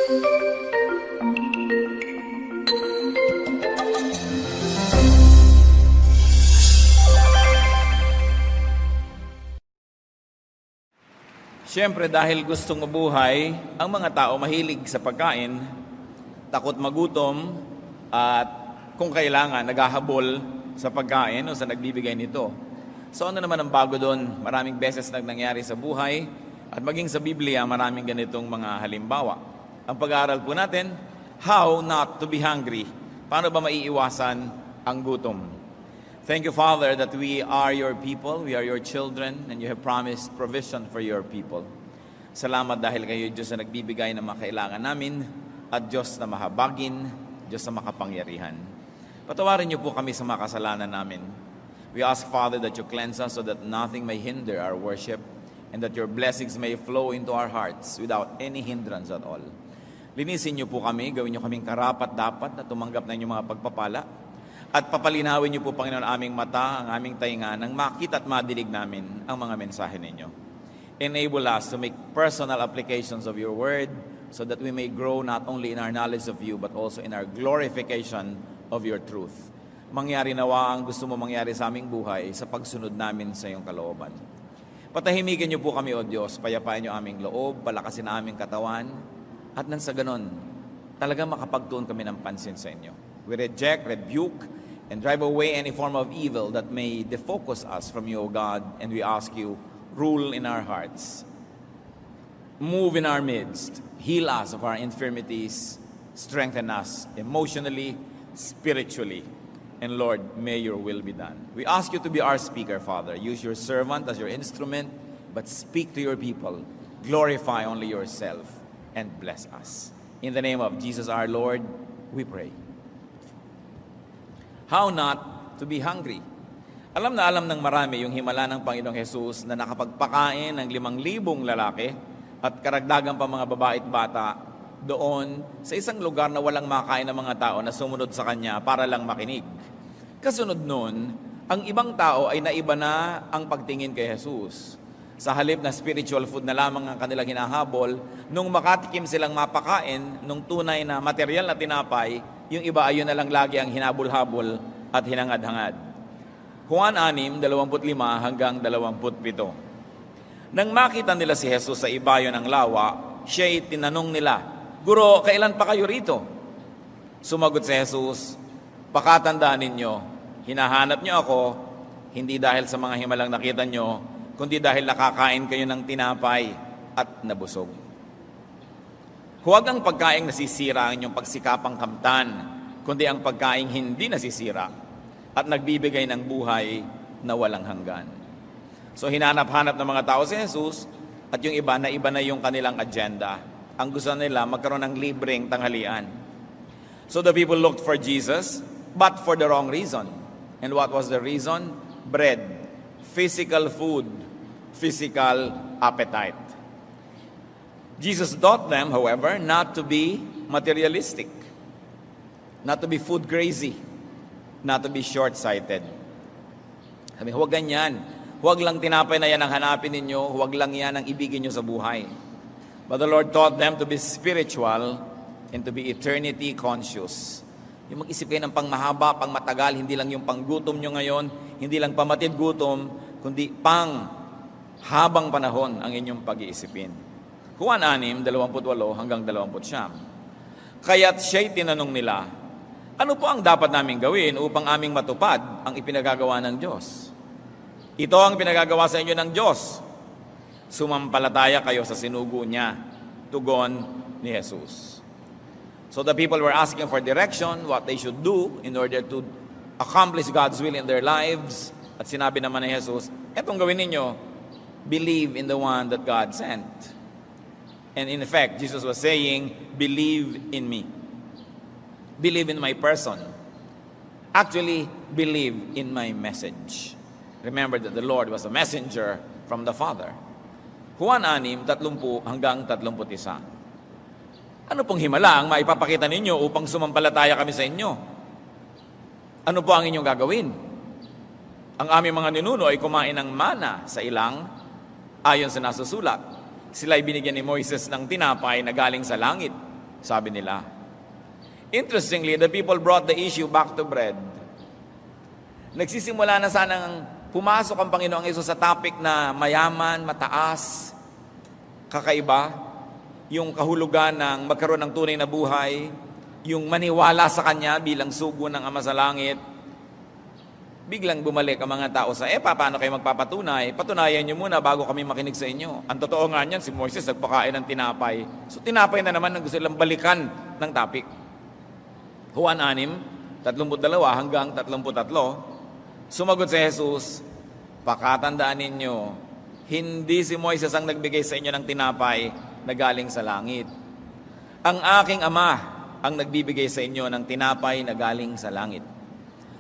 Siyempre, dahil gustong mabuhay, ang mga tao mahilig sa pagkain, takot magutom, at kung kailangan, naghahabol sa pagkain o sa nagbibigay nito. So ano naman ang bago doon? Maraming beses nangyari sa buhay, at maging sa Biblia, maraming ganitong mga halimbawa. Ang pag-aaral po natin, how not to be hungry. Paano ba maiiwasan ang gutom? Thank you, Father, that we are your people, we are your children, and you have promised provision for your people. Salamat dahil kayo, Diyos, na nagbibigay ng mga kailangan namin, at Diyos na mahabagin, Diyos na makapangyarihan. Patawarin niyo po kami sa mga kasalanan namin. We ask, Father, that you cleanse us so that nothing may hinder our worship, and that your blessings may flow into our hearts without any hindrance at all. Linisin niyo po kami, gawin niyo kaming karapat-dapat na tumanggap na inyong mga pagpapala, at papalinawin niyo po, Panginoon, aming mata, ang aming tainga, nang makita at madinig namin ang mga mensahe ninyo. Enable us to make personal applications of your word so that we may grow not only in our knowledge of you but also in our glorification of your truth. Mangyari nawa ang gusto mo mangyari sa aming buhay sa pagsunod namin sa iyong kalooban. Patahimikin niyo po kami, O Diyos, payapain niyo aming loob, palakasin na aming katawan, at nang sa ganon, talagang makapagtuon kami ng pansin sa inyo. We reject, rebuke, and drive away any form of evil that may defocus us from you, O God, and we ask you, rule in our hearts. Move in our midst. Heal us of our infirmities. Strengthen us emotionally, spiritually. And Lord, may your will be done. We ask you to be our speaker, Father. Use your servant as your instrument, but speak to your people. Glorify only yourself and bless us. In the name of Jesus our Lord, we pray. How not to be hungry. Alam na alam ng marami yung himala ng Panginoong Jesus na nakapagpakain ng 5,000 lalaki at karagdagan pa mga babae at bata doon sa isang lugar na walang makain ng mga tao na sumunod sa Kanya para lang makinig. Kasunod nun, ang ibang tao ay naiba na ang pagtingin kay Jesus. Sa halip na spiritual food na lamang ang kanilang hinahabol, nung makatikim silang mapakain, nung tunay na material na tinapay, yung iba ayun na lang lagi ang hinabol-habol at hinangad-hangad. Juan 6:25 hanggang 27. Nang makita nila si Jesus sa ibayo ng lawa, siya'y tinanong nila, Guro, kailan pa kayo rito? Sumagot si Jesus, pakatandaan ninyo, hinahanap niyo ako, hindi dahil sa mga himalang nakita niyo, kundi dahil nakakain kayo ng tinapay at nabusog. Huwag ang pagkaing nasisira ang inyong pagsikapang kamtan, kundi ang pagkaing hindi nasisira at nagbibigay ng buhay na walang hanggan. So hinanap-hanap ng mga tao si Jesus at yung iba na yung kanilang agenda. Ang gusto nila magkaroon ng libreng tanghalian. So the people looked for Jesus, but for the wrong reason. And what was the reason? Bread, physical food, physical appetite. Jesus taught them, however, not to be materialistic, not to be food crazy, not to be short-sighted. Sabi, huwag ganyan. Huwag lang tinapay na yan ang hanapin ninyo, huwag lang yan ang ibigin nyo sa buhay. But the Lord taught them to be spiritual and to be eternity conscious. Yung mag-isip kayo ng pang-mahaba, pang-matagal, hindi lang yung pang-gutom nyo ngayon, hindi lang pamatid gutom, kundi pang-habang panahon ang inyong pag-iisipin. Juan 6:28 hanggang 29. Kaya't siya'y tinanong nila, ano po ang dapat naming gawin upang aming matupad ang ipinagagawa ng Diyos? Ito ang pinagagawa sa inyo ng Diyos. Sumampalataya kayo sa sinugo niya, tugon ni Jesus. So the people were asking for direction, what they should do in order to accomplish God's will in their lives. At sinabi naman ni Jesus, etong gawin ninyo, believe in the one that God sent. And in effect, Jesus was saying, believe in me. Believe in my person. Actually, believe in my message. Remember that the Lord was a messenger from the Father. Juan 6:30 hanggang 31. Ano pong himala ang maipapakita ninyo upang sumampalataya kami sa inyo? Ano po ang inyong gagawin? Ang aming mga ninuno ay kumain ng mana sa ilang ayon sa nasusulat. Sila ay binigyan ni Moises ng tinapay na galing sa langit. sabi nila. Interestingly, the people brought the issue back to bread. Nagsisimula na sanang pumasok ang Panginoong Hesus sa topic na mayaman, mataas, kakaiba, yung kahulugan ng magkaroon ng tunay na buhay, yung maniwala sa Kanya bilang sugo ng Ama sa Langit. Biglang bumalik ang mga tao sa, paano kayo magpapatunay? Patunayan nyo muna bago kami makinig sa inyo. Ang totoo nga niyan, si Moises nagpakain ng tinapay. So tinapay na naman ang gusto nilang balikan ng topic. Juan 6, 32 hanggang 33, sumagot si Jesus, pakatandaan ninyo, hindi si Moises ang nagbigay sa inyo ng tinapay na galing sa langit. Ang aking Ama ang nagbibigay sa inyo ng tinapay na galing sa langit.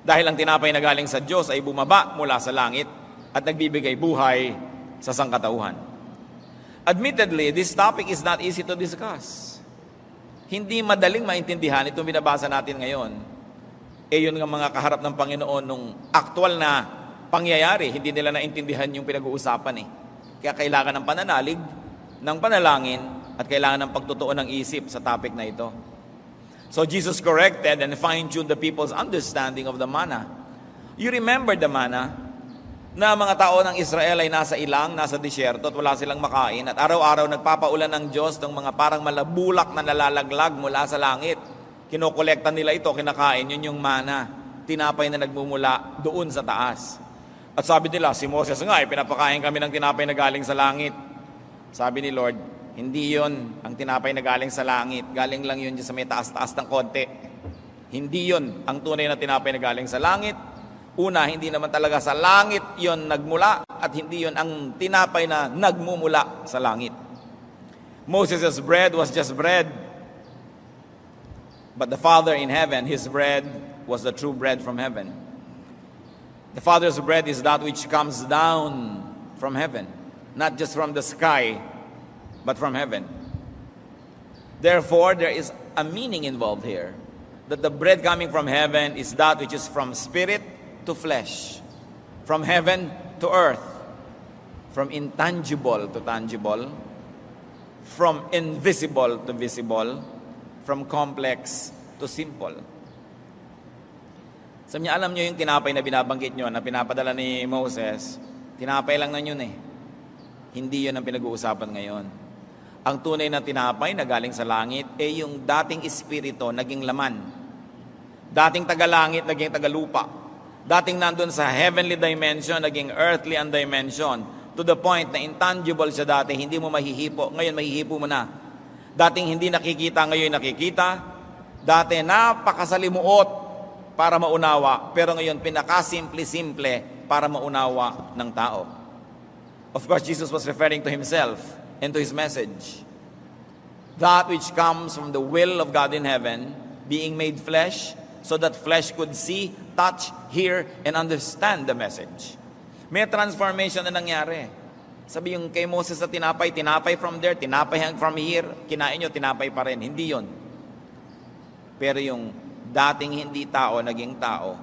Dahil ang tinapay na galing sa Diyos ay bumaba mula sa langit at nagbibigay buhay sa sangkatauhan. Admittedly, this topic is not easy to discuss. Hindi madaling maintindihan itong binabasa natin ngayon. Yun nga mga kaharap ng Panginoon nung aktual na pangyayari, hindi nila naintindihan yung pinag-uusapan Kaya kailangan ng pananalig, ng panalangin, at kailangan ng pagtotoo ng isip sa topic na ito. So Jesus corrected and fine-tuned the people's understanding of the manna. You remember the manna na mga tao ng Israel ay nasa ilang, nasa disyerto at wala silang makain at araw-araw nagpapaulan ng Diyos ng mga parang malabulak na nalalaglag mula sa langit. Kinokolekta nila ito, kinakain, yun yung mana, tinapay na nagmumula doon sa taas. At sabi nila, si Moses nga, pinapakain kami ng tinapay na galing sa langit. Sabi ni Lord, hindi yun ang tinapay na galing sa langit. Galing lang yun sa may taas-taas ng konti. Hindi yun ang tunay na tinapay na galing sa langit. Una, hindi naman talaga sa langit yun nagmula at hindi yun ang tinapay na nagmumula sa langit. Moses' bread was just bread. But the Father in heaven, His bread was the true bread from heaven. The Father's bread is that which comes down from heaven, not just from the sky, but from heaven. Therefore, there is a meaning involved here, that the bread coming from heaven is that which is from spirit to flesh, from heaven to earth, from intangible to tangible, from invisible to visible, from complex to simple. Sabi niya, alam niyo yung tinapay na binabanggit niyo, na pinapadala ni Moses, tinapay lang na yun Hindi yun ang pinag-uusapan ngayon. Ang tunay na tinapay na galing sa langit, yung dating espiritu, naging laman. Dating tagalangit, naging tagalupa. Dating nandun sa heavenly dimension, naging earthly ang dimension. To the point na intangible siya dati, hindi mo mahihipo. Ngayon, mahihipo mo na. Dating hindi nakikita, ngayon nakikita. Dati napakasalimuot para maunawa, pero ngayon pinakasimple-simple para maunawa ng tao. Of course, Jesus was referring to Himself and to His message. That which comes from the will of God in heaven, being made flesh, so that flesh could see, touch, hear, and understand the message. May transformation na nangyari. Sabi yung kay Moses sa tinapay from there, tinapay from here, kinain nyo, tinapay pa rin. Hindi yon. Pero yung dating hindi tao, naging tao.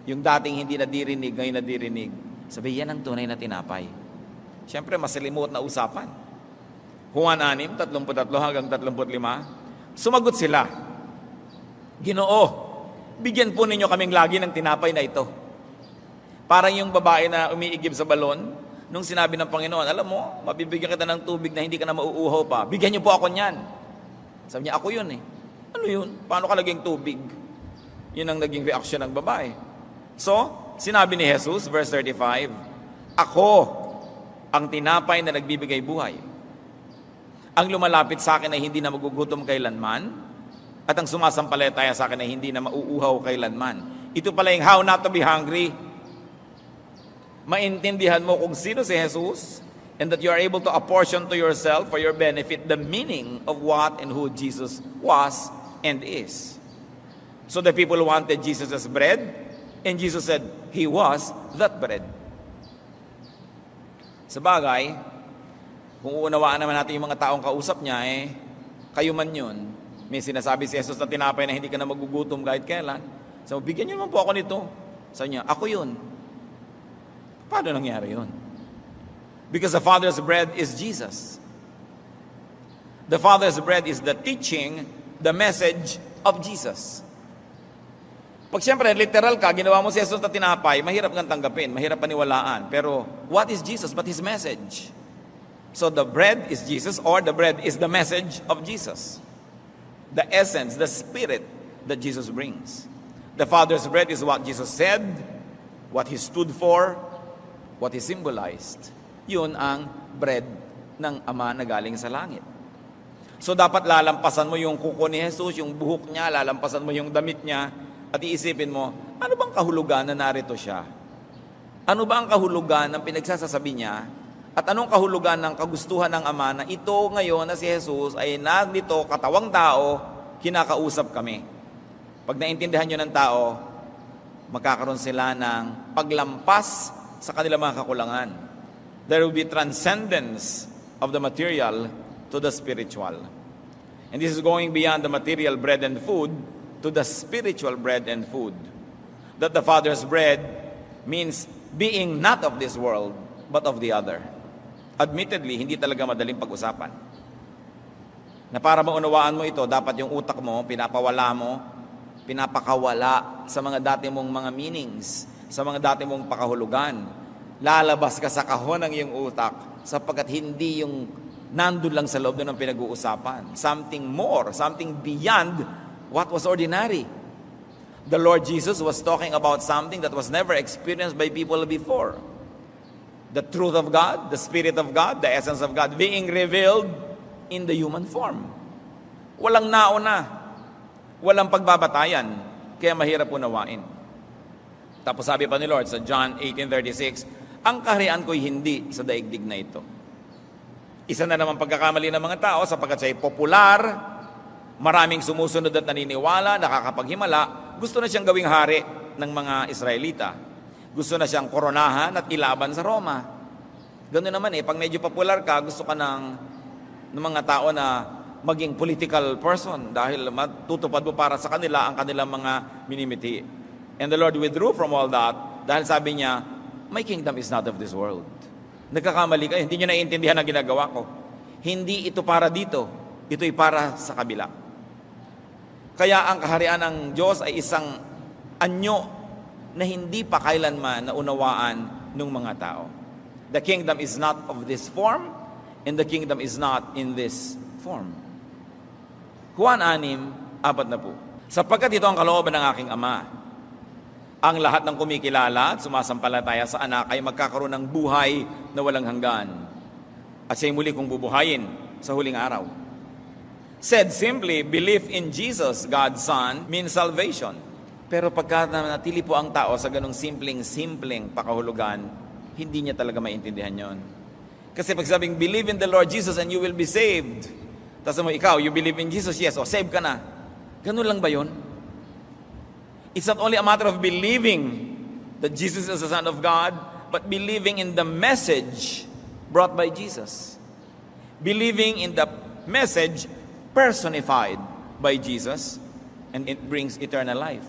Yung dating hindi nadirinig, ngayon nadirinig. Sabi, yan ang tunay na tinapay. Siyempre, masalimuot na usapan. Juan 6, 33 hanggang 35. Sumagot sila, Ginoo, bigyan po ninyo kaming lagi ng tinapay na ito. Parang yung babae na umiigib sa balon, nung sinabi ng Panginoon, alam mo, mabibigyan kita ng tubig na hindi ka na mauuhaw pa. Bigyan niyo po ako niyan. Sabi niya, ako yun Ano yun? Paano ka naging tubig? Yun ang naging reaksyon ng babae. So, sinabi ni Jesus, verse 35, ako ang tinapay na nagbibigay buhay. Ang lumalapit sa akin ay hindi na magugutom kailanman, at ang sumasampalataya sa akin ay hindi na mauuhaw kailanman. Ito pala yung how not to be hungry. Maintindihan mo kung sino si Jesus, and that you are able to apportion to yourself for your benefit the meaning of what and who Jesus was and is. So the people wanted Jesus as bread, and Jesus said, He was that bread. Sa bagay, kung uunawaan naman natin yung mga taong kausap niya, kayo man yun. May sinasabi si Jesus na tinapay na hindi ka na magugutom kahit kailan. So, bigyan niyo naman po ako nito. Sabi niya, ako yun. Paano nangyari yun? Because the Father's bread is Jesus. The Father's bread is the teaching, the message of Jesus. Pag siyempre, literal ka, ginawa mo si Jesus na tinapay, mahirap kang tanggapin, mahirap paniwalaan. Pero, what is Jesus but His message? So, the bread is Jesus, or the bread is the message of Jesus. The essence, the spirit that Jesus brings. The Father's bread is what Jesus said, what He stood for, what He symbolized. Yun ang bread ng Ama na galing sa langit. So dapat lalampasan mo yung kuko ni Jesus, yung buhok niya, lalampasan mo yung damit niya, at iisipin mo, ano bang kahulugan na narito siya? Ano ba ang kahulugan ng pinagsasasabi niya? At anong kahulugan ng kagustuhan ng Ama na ito ngayon na si Jesus ay nandito, katawang tao, kinakausap kami? Pag naintindihan nyo ng tao, magkakaroon sila ng paglampas sa kanilang mga kakulangan. There will be transcendence of the material to the spiritual. And this is going beyond the material bread and food to the spiritual bread and food. That the Father's bread means being not of this world, but of the other. Admittedly, hindi talaga madaling pag-usapan. Na para maunawaan mo ito, dapat yung utak mo, pinapakawala sa mga dati mong mga meanings, sa mga dati mong pakahulugan. Lalabas ka sa kahon ng iyong utak sapagkat hindi yung nandun lang sa loob ng pinag-uusapan. Something more, something beyond what was ordinary. The Lord Jesus was talking about something that was never experienced by people before. The truth of God, the Spirit of God, the essence of God being revealed in the human form. Walang nauna, walang pagbabatayan, kaya mahirap unawain. Tapos sabi pa ni Lord sa John 18:36, ang kaharian ko'y hindi sa daigdig na ito. Isa na naman pagkakamali ng mga tao sapagkat siya'y popular, maraming sumusunod at naniniwala, nakakapaghimala, gusto na siyang gawing hari ng mga Israelita. Gusto na siyang koronahan at ilaban sa Roma. Ganoon naman pag medyo popular ka, gusto ka ng mga tao na maging political person dahil matutupad mo para sa kanila ang kanilang mga minimiti. And the Lord withdrew from all that dahil sabi niya, my kingdom is not of this world. Nagkakamali kayo, hindi nyo naiintindihan ang ginagawa ko. Hindi ito para dito, ito'y para sa kabila. Kaya ang kaharian ng Diyos ay isang anyo na hindi pa kailanman naunawaan ng mga tao. The kingdom is not of this form, and the kingdom is not in this form. Juan 6:4. Sapagkat ito ang kalooban ng aking Ama, ang lahat ng kumikilala at sumasampalataya sa anak ay magkakaroon ng buhay na walang hanggan. At siya'y muli kong bubuhayin sa huling araw. Said simply, belief in Jesus, God's Son, means salvation. Pero pagka natili po ang tao sa ganong simpleng pakahulugan, hindi niya talaga maintindihan yon. Kasi pag sabing, believe in the Lord Jesus and you will be saved. Tapos mo, ikaw, you believe in Jesus, yes, o save ka na. Ganun lang ba yun? It's not only a matter of believing that Jesus is the Son of God, but believing in the message brought by Jesus. Believing in the message personified by Jesus, and it brings eternal life.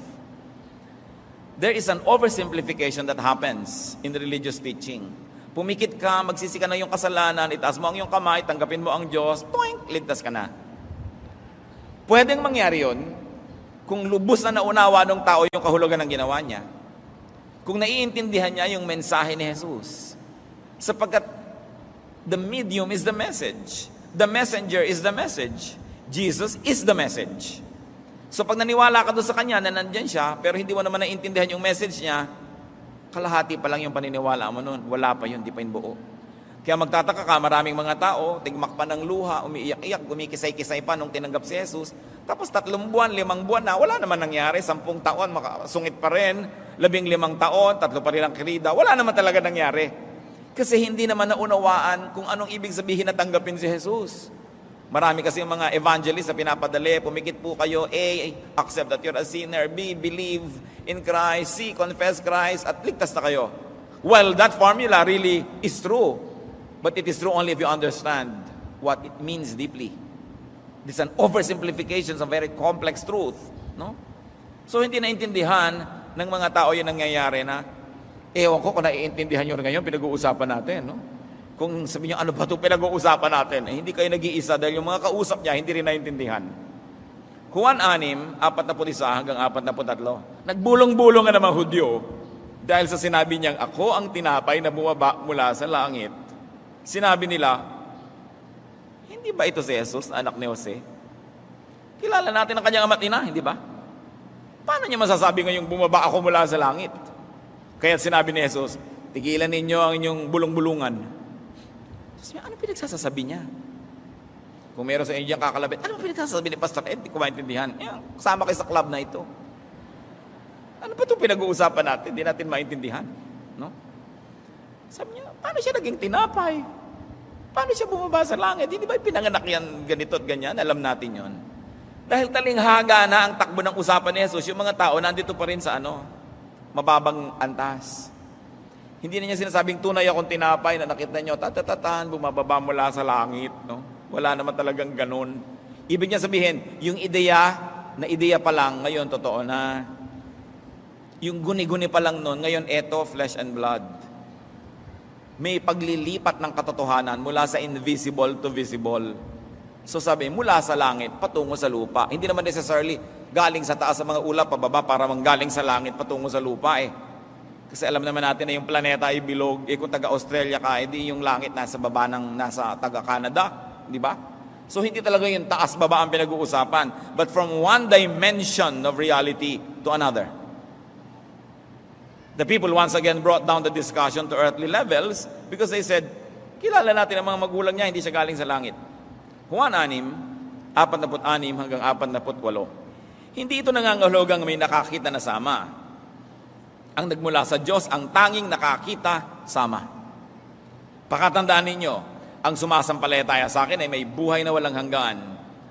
There is an oversimplification that happens in the religious teaching. Pumikit ka, magsisi ka na yung kasalanan, itaas mo ang iyong kamay, tanggapin mo ang Diyos, toink, ligtas ka na. Pwedeng mangyari yun kung lubos na naunawa ng tao yung kahulugan ng ginawa niya. Kung naiintindihan niya yung mensahe ni Jesus. Sapagkat the medium is the message. The messenger is the message. Jesus is the message. So pag naniwala ka doon sa Kanya na nandyan siya, pero hindi mo naman naiintindihan yung message niya, kalahati pa lang yung paniniwala mo noon. Wala pa yun, di pa yun buo. Kaya magtataka ka, maraming mga tao, tigmak pa ng luha, umiiyak-iyak, gumikisay-kisay pa nung tinanggap si Jesus. Tapos 3 buwan, 5 buwan na, wala naman nangyari. 10 taon, sungit pa rin. 15 taon, 3 pa rin ang kirida. Wala naman talaga nangyari. Kasi hindi naman naunawaan kung anong ibig sabihin na tanggapin si Jesus. Marami kasi yung mga evangelists na pinapadali, pumikit po kayo, A, accept that you're a sinner, B, believe in Christ, C, confess Christ, at ligtas na kayo. Well, that formula really is true. But it is true only if you understand what it means deeply. This is an oversimplification of a very complex truth. No? So hindi naintindihan ng mga tao yung nangyayari na, ewan ko kung naiintindihan nyo ngayon, pinag-uusapan natin. No? Kung sabi niyo, ano ba ito pinag-uusapan natin? Eh, hindi kayo nag-iisa dahil yung mga kausap niya, hindi rin naintindihan. Juan 6, 41 hanggang 43. Nagbulong-bulong nga ng mga Hudyo dahil sa sinabi niyang, ako ang tinapay na bumaba mula sa langit. Sinabi nila, hindi ba ito si Jesus, anak ni Jose? Kilala natin ang kanyang ama't ina, hindi ba? Paano niya masasabi ngayong bumaba ako mula sa langit? Kaya sinabi ni Jesus, tigilan ninyo ang inyong bulong-bulungan. Sabi niya, ano pinagsasabi niya? Kung meron sa inyo diyang kakalabit, ano pinagsasabi ni Pastor Ed? Hindi ko maintindihan. Kasama kayo sa club na ito. Ano ba itong pinag-uusapan natin? Hindi natin maintindihan. No? Sabi niya, paano siya naging tinapay? Paano siya bumaba sa langit? Hindi ba pinanganak yan ganito at ganyan? Alam natin yon. Dahil talinghaga na ang takbo ng usapan ni Jesus, yung mga tao nandito pa rin sa mababang antas. Hindi na niya sinasabing tunay akong tinapay na nakita niyo, tatatatan, bumababa mula sa langit. No? Wala naman talagang ganun. Ibig niya sabihin, yung ideya pa lang, ngayon totoo na. Yung guni-guni pa lang nun, ngayon eto, flesh and blood. May paglilipat ng katotohanan mula sa invisible to visible. So sabi, mula sa langit, patungo sa lupa. Hindi naman necessarily galing sa taas sa mga ulap, pababa, para manggaling sa langit, patungo sa lupa Kasi alam naman natin na yung planeta ay bilog. Kung taga-Australia ka, hindi yung langit nasa baba ng nasa taga-Canada. Di ba? So hindi talaga yung taas-baba ang pinag-uusapan. But from one dimension of reality to another. The people once again brought down the discussion to earthly levels because they said, kilala natin ang mga magulang niya, hindi siya galing sa langit. Juan 6, 46 hanggang 48. Hindi ito nangangahulugang may nakakita na sama. Ang nagmula sa Diyos, ang tanging nakakita, sama. Pakatandaan ninyo, ang sumasampalataya sa akin ay may buhay na walang hanggan.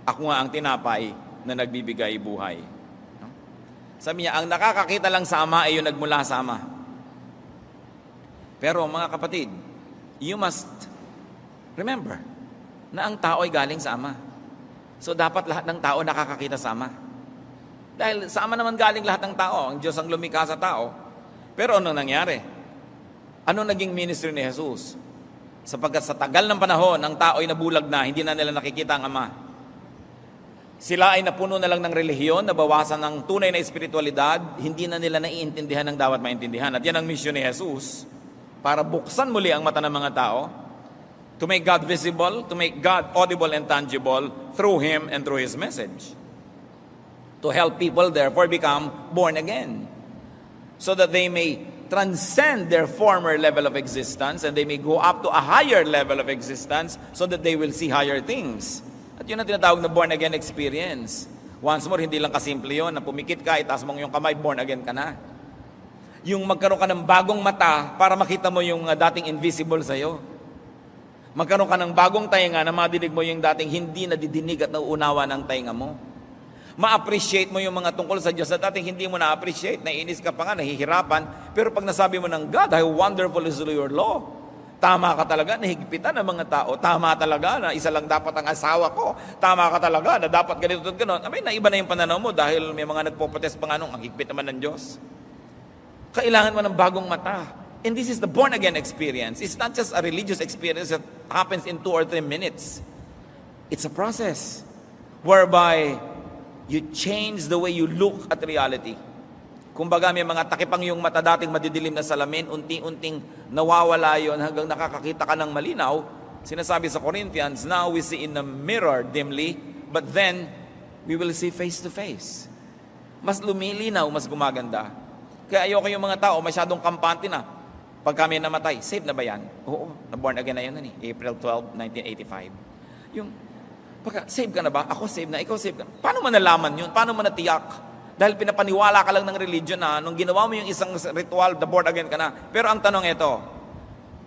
Ako nga ang tinapay na nagbibigay buhay. Sabi niya, ang nakakakita lang sa Ama ay yung nagmula sa Ama. Pero mga kapatid, you must remember na ang tao ay galing sa Ama. So dapat lahat ng tao nakakakita sa Ama. Dahil sa Ama naman galing lahat ng tao. Ang Diyos ang lumikha sa tao. Pero ano nangyari? Ano naging ministry ni Jesus? Sapagkat sa tagal ng panahon, ang tao ay nabulag na, hindi na nila nakikita ang Ama. Sila ay napuno na lang ng relihiyon, nabawasan ng tunay na espiritualidad, hindi na nila naiintindihan ng dapat maintindihan. At yan ang misyon ni Jesus, para buksan muli ang mata ng mga tao, to make God visible, to make God audible and tangible through Him and through His message. To help people therefore become born again, so that they may transcend their former level of existence and they may go up to a higher level of existence so that they will see higher things. At yun ang tinatawag na born again experience. Once more, hindi lang kasimple yun, na pumikit ka, itaas mo yung kamay, born again ka na. Yung magkaroon ka ng bagong mata para makita mo yung dating invisible sa'yo. Magkaroon ka ng bagong tainga na madidig mo yung dating hindi nadidinig at nauunawa ng tainga mo. Ma-appreciate mo yung mga tungkol sa Diyos na dating hindi mo na-appreciate, naiinis ka pa nga, nahihirapan, pero pag nasabi mo ng God, how wonderful is your law. Tama ka talaga, nahigpitan ng mga tao. Tama talaga na isa lang dapat ang asawa ko. Tama ka talaga na dapat ganito at gano'n. Abay, naiba na yung pananaw mo dahil may mga nagpo-protest pa nga nung ang higpit naman ng Diyos. Kailangan mo ng bagong mata. And this is the born-again experience. It's not just a religious experience that happens in 2 or 3 minutes. It's a process whereby you change the way you look at reality. Kumbaga may mga takipang yung mata dating madidilim na salamin, unting-unting nawawala yon hanggang nakakakita ka ng malinaw. Sinasabi sa Corinthians, now we see in a mirror dimly, but then we will see face to face. Mas lumilinaw, mas gumaganda. Kaya ayoko yung mga tao masyadong kampante na. Pag kami namatay, saved na ba yan? Oo, na-born again na yun, April 12, 1985. Yung, pagka, save ka na ba? Ako save na, ikaw save ka. Paano mo nalaman yun? Paano mo natiyak? Dahil pinapaniwala ka lang ng religion na nung ginawa mo yung isang ritual, the born again ka na. Pero ang tanong ito,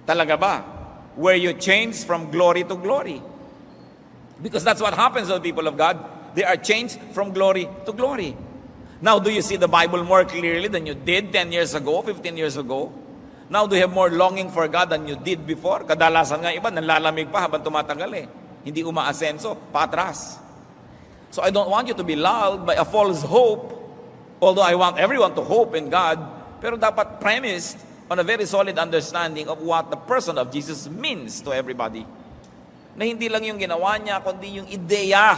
talaga ba? Were you changed from glory to glory? Because that's what happens to the people of God. They are changed from glory to glory. Now, do you see the Bible more clearly than you did 10 years ago, 15 years ago? Now, do you have more longing for God than you did before? Kadalasan nga iba, nanlalamig pa habang tumatagal Hindi umaasenso, paatras. So I don't want you to be lulled by a false hope. Although I want everyone to hope in God, pero dapat premised on a very solid understanding of what the person of Jesus means to everybody. Na hindi lang yung ginawa niya, kundi yung ideya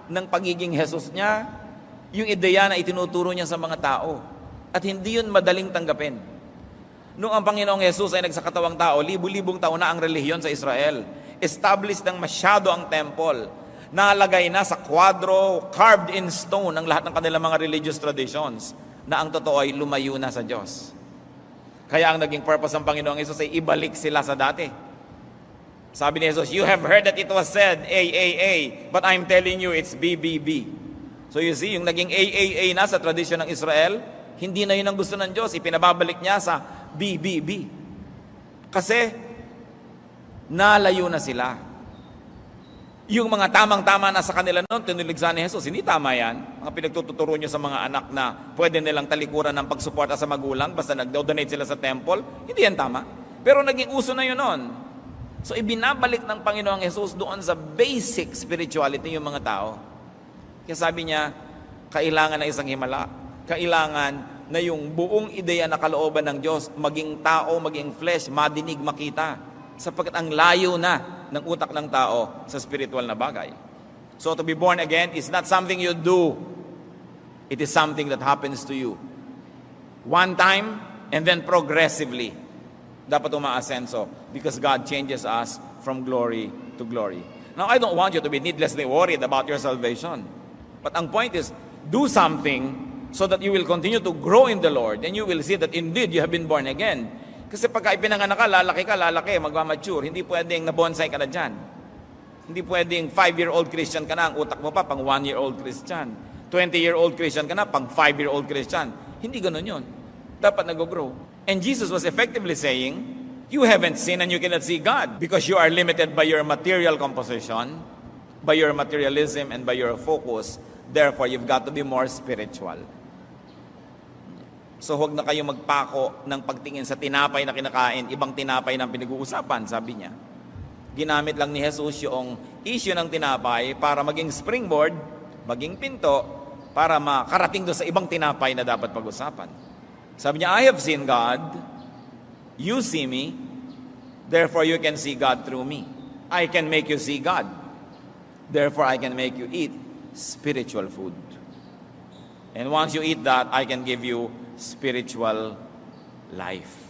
ng pagiging Jesus niya, yung ideya na itinuturo niya sa mga tao. At hindi yun madaling tanggapin. Noong ang Panginoong Jesus ay nagsakatawang tao, libu-libong taon na ang relihiyon sa Israel. Established ng masyado ang temple. Nalagay na sa kwadro, carved in stone ang lahat ng kanilang mga religious traditions na ang totoo ay lumayo na sa Diyos. Kaya ang naging purpose ng Panginoong Jesus ay ibalik sila sa dati. Sabi ni Jesus, you have heard that it was said, A, but I'm telling you it's B. So you see, yung naging A na sa tradisyon ng Israel, hindi na yun ang gusto ng Diyos. Ipinababalik niya sa B. Kasi, nalayo na sila. Yung mga tamang-tama na sa kanila noon, tinuligsa ni Jesus, hindi tama yan. Mga pinagtuturo nyo sa mga anak na pwede nilang talikuran ng pagsuporta sa magulang basta nag-donate sila sa temple, hindi yan tama. Pero naging uso na yun noon. So ibinabalik ng Panginoong Jesus doon sa basic spirituality yung mga tao. Kaya sabi niya, kailangan na isang himala. Kailangan na yung buong ideya na kalooban ng Diyos, maging tao, maging flesh, madinig, makita. Sapagkat ang layo na ng utak ng tao sa spiritual na bagay. So to be born again is not something you do. It is something that happens to you. One time and then progressively. Dapat umaasenso because God changes us from glory to glory. Now I don't want you to be needlessly worried about your salvation. But ang point is, do something so that you will continue to grow in the Lord and you will see that indeed you have been born again. Kasi pagka ipinanganak ka, lalaki, magmamature. Hindi pwedeng nabonsay ka na dyan. Hindi pwedeng 5-year-old Christian ka na, ang utak mo pa, pang 1-year-old Christian. 20-year-old Christian ka na, pang 5-year-old Christian. Hindi ganun yun. Dapat nag-grow. And Jesus was effectively saying, you haven't seen and you cannot see God because you are limited by your material composition, by your materialism, and by your focus. Therefore, you've got to be more spiritual. So huwag na kayong magpako ng pagtingin sa tinapay na kinakain, ibang tinapay na pinag-uusapan, sabi niya. Ginamit lang ni Jesus yung issue ng tinapay para maging springboard, maging pinto, para makarating doon sa ibang tinapay na dapat pag-usapan. Sabi niya, I have seen God, you see me, therefore you can see God through me. I can make you see God, therefore I can make you eat spiritual food. And once you eat that, I can give you spiritual life.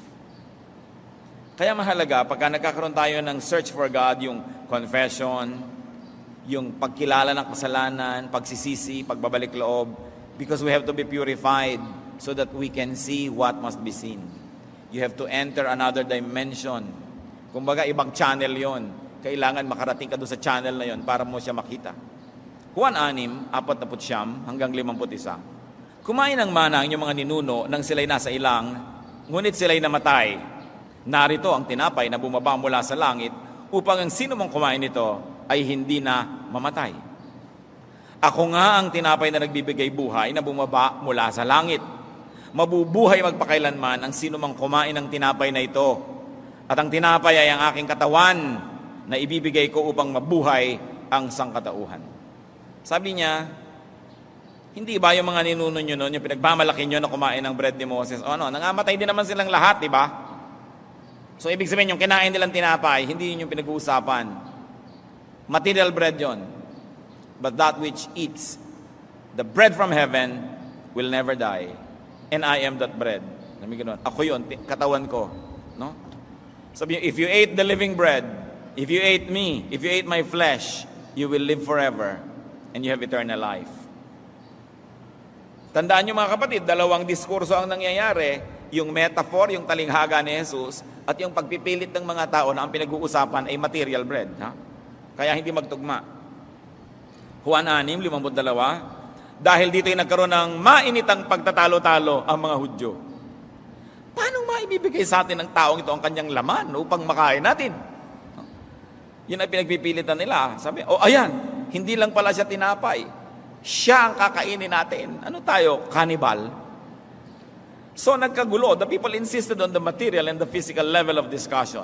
Kaya mahalaga, pagka nagkakaroon tayo ng search for God, yung confession, yung pagkilala ng kasalanan, pagsisisi, pagbabalik loob, because we have to be purified so that we can see what must be seen. You have to enter another dimension. Kumbaga, ibang channel yon. Kailangan makarating ka doon sa channel na yon para mo siya makita. Juan 6, 49 hanggang 51. Kumain ng mana ang inyong mga ninuno nang sila'y nasa ilang, ngunit sila'y namatay. Narito ang tinapay na bumaba mula sa langit upang ang sino mong kumain nito ay hindi na mamatay. Ako nga ang tinapay na nagbibigay buhay na bumaba mula sa langit. Mabubuhay magpakailanman ang sino mang kumain ng tinapay na ito. At ang tinapay ay ang aking katawan na ibibigay ko upang mabuhay ang sangkatauhan. Sabi niya, hindi ba yung mga ninuno nyo noon, yung pinagmamalaki nyo na kumain ng bread ni Moses? O ano, nangamatay din naman silang lahat, di ba? So, ibig sabihin, yung kinain nilang tinapay, hindi yun yung pinag-uusapan. Material bread yon. But that which eats the bread from heaven will never die. And I am that bread. Sabi ganoon, ako yun, katawan ko. No? Sabi niyo, if you ate the living bread, if you ate me, if you ate my flesh, you will live forever and you have eternal life. Tandaan niyo mga kapatid, dalawang diskurso ang nangyayari, yung metaphor, yung talinghaga ni Jesus, at yung pagpipilit ng mga tao na ang pinag-uusapan ay material bread. Ha? Kaya hindi magtugma. Juan 6:52, dahil dito ay nagkaroon ng mainitang pagtatalo-talo ang mga Hudyo. Paano maibibigay sa atin ng taong ito ang kanyang laman upang makain natin? Yun ay pinagpipilitan nila. Sabi, ayan, hindi lang pala siya tinapay. Siya ang kakainin natin. Ano tayo? Cannibal? So nagkagulo. The people insisted on the material and the physical level of discussion.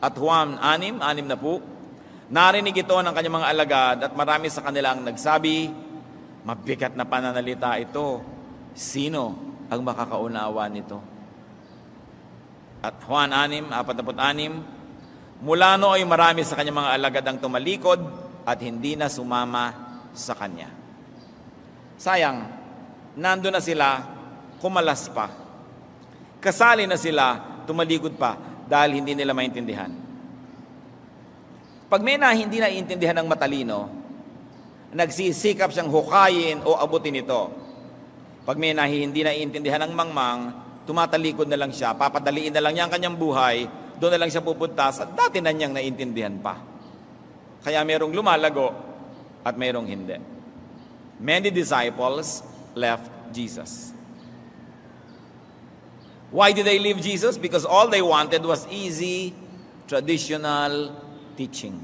At Juan 6 na po, narinig ito ng kanyang mga alagad at marami sa kanilang nagsabi, mabigat na pananalita ito. Sino ang makakaunawa nito? At Juan 6:46, mula no ay marami sa kanyang mga alagad ang tumalikod at hindi na sumama sa kanya. Sayang, nando na sila, kumalas pa. Kasali na sila, tumalikod pa dahil hindi nila maintindihan. Pag may hindi naiintindihan ng matalino, nagsisikap siyang hukayin o abutin ito. Pag may hindi naiintindihan ng mangmang, tumatalikod na lang siya, papadaliin na lang niya ang kanyang buhay, doon na lang siya pupunta sa dati na niyang naiintindihan pa. Kaya merong lumalago at merong hindi. Many disciples left Jesus. Why did they leave Jesus? Because all they wanted was easy, traditional teaching.